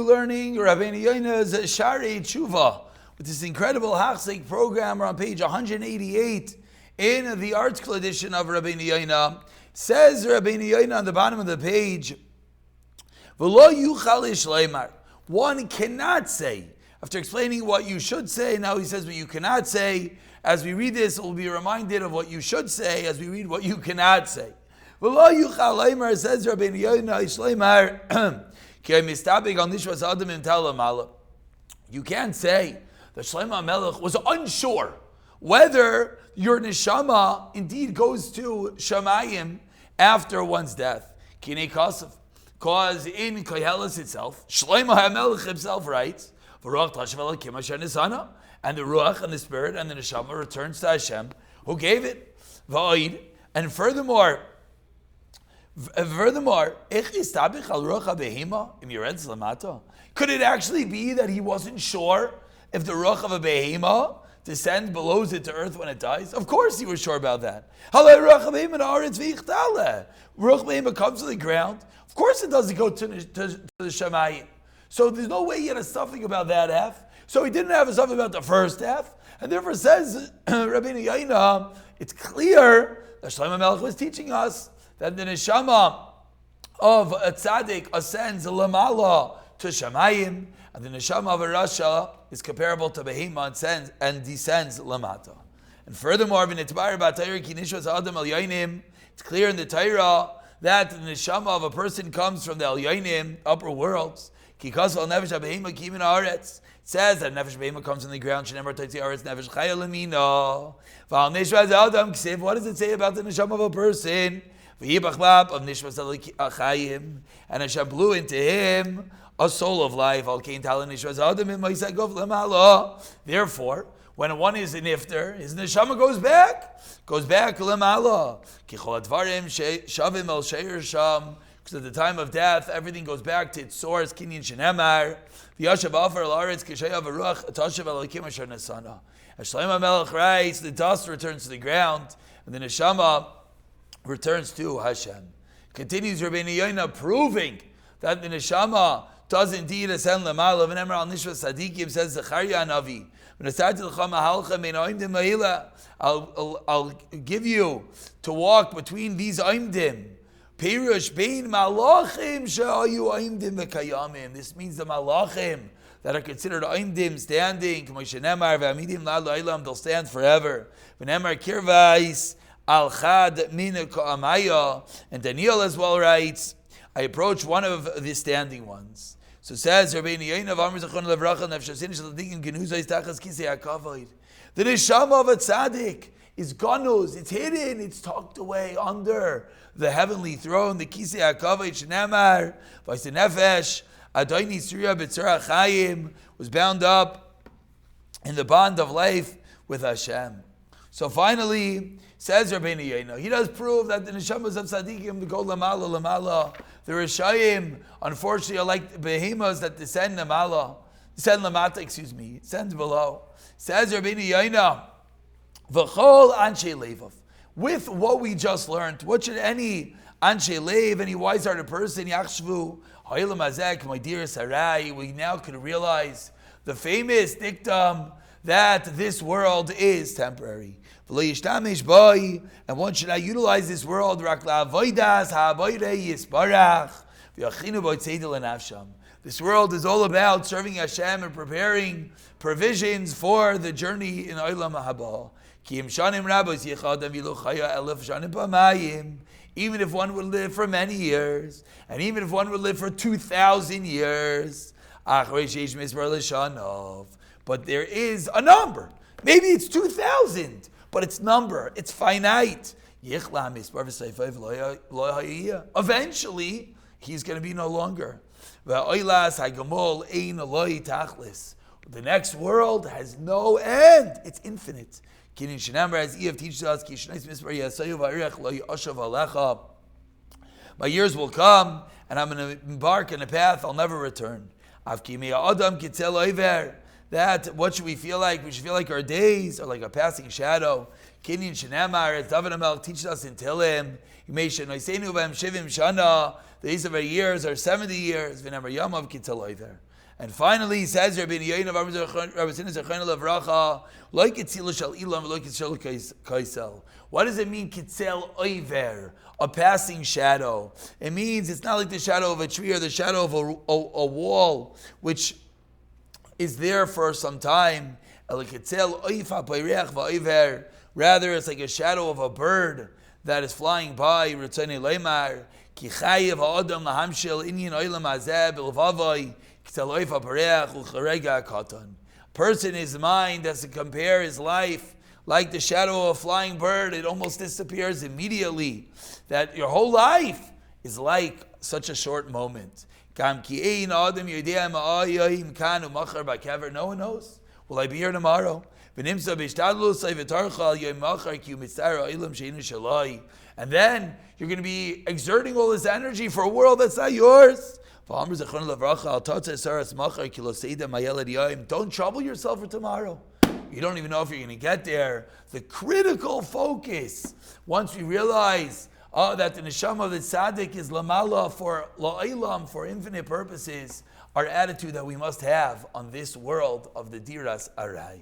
Learning Rabeinu Yona's Sharei Teshuva with this incredible Hachzek program. We're on page 188 in the article edition of Rabeinu Yona. Says Rabeinu Yona on the bottom of the page, "V'lo yuchal ishleimar." One cannot say, after explaining what you should say, now he says what you cannot say. As we read this, we'll be reminded of what you should say as we read what you cannot say. V'lo yuchal ishleimar, says Rabeinu Yona, ishleimar. You can't say that Shlomo HaMelech was unsure whether your neshama indeed goes to Shamayim after one's death. Because in Koheles itself, Shlomo HaMelech himself writes, and the Ruach and the Spirit and the neshama returns to Hashem, who gave it. And furthermore, could it actually be that he wasn't sure if the ruach of a behema descends below it to earth when it dies? Of course he was sure about that. Ruach behema comes to the ground. Of course it doesn't go to the Shamayim. So there's no way he had a something about that half. So he didn't have a something about the first half. And therefore says Rabeinu Yona, it's clear that Shlomo HaMelech was teaching us that the neshama of a tzaddik ascends lamala to Shamayim, and the neshama of a rasha is comparable to behema and descends lamata. And furthermore, it's clear in the Torah that the neshama of a person comes from the elyonim, upper worlds. It says that nefesh behema comes from the ground. What does it say about the neshama of a person? And Hashem blew into him a soul of life. Therefore, when one is an iftar, his neshama goes back lemala. Because at the time of death, everything goes back to its source. Kinyan shenemar. As Shlomo HaMelech writes, the dust returns to the ground, and the neshama returns to Hashem. Continues Rabeinu Yona, proving that the neshama does indeed ascend lemala. V'nemar al nishvas tzadikim, says Zechariah Navi, I'll give you to walk between these oimdim. Pirush bein malachim she'ayu oimdim v'kayamim. This means the malachim that are considered oimdim, standing. They'll stand forever. V'nemar kirvais al chad mina ka'amaya, and Daniel as well writes, I approach one of the standing ones. So says Rabeinu Yona, the neshama of a tzaddik is ganuz, it's hidden, it's tucked away under the heavenly throne, the kisei hakavod shenamar, v'ayse nefesh adoni surya b'tzara chayim, was bound up in the bond of life with Hashem. So finally, says Rabeinu Yona, he does prove that the neshamas of tzaddikim go lamala. The Rishayim, unfortunately, are like behemoths that descend lamata, descend below. Says Rabeinu Yona, v'chol anshe levav. With what we just learned, what should any anshe lev, any wise-hearted person, yachshvu, ha'olam hazek, my dear Sarai, we now could realize the famous dictum that this world is temporary. And one should not utilize this world. This world is all about serving Hashem and preparing provisions for the journey in Olam Haba. Even if one would live for many years, and even if one would live for 2,000 years, but there is a number. Maybe it's 2,000. But it's number, it's finite. Eventually, he's going to be no longer. The next world has no end. It's infinite. As Eve teaches us, my years will come, and I'm going to embark on a path I'll never return. that what should we feel like? We should feel like our days are like a passing shadow. Kinyan Shenamar, as David HaMelech teaches us in Tehillim, the days of our years are 70 years. And finally, he says, Rabeinu Yona, what does it mean, kitzel oiver, a passing shadow? It means it's not like the shadow of a tree or the shadow of a wall, which is there for some time. Rather, it's like a shadow of a bird that is flying by. Person, his mind has to compare his life like the shadow of a flying bird. It almost disappears immediately. That your whole life is like such a short moment. No one knows. Will I be here tomorrow? And then you're going to be exerting all this energy for a world that's not yours. Don't trouble yourself for tomorrow. You don't even know if you're going to get there. The critical focus, once we realize that the neshama of the tzaddik is lamala for la'ilam, for infinite purposes, our attitude that we must have on this world of the diras arai.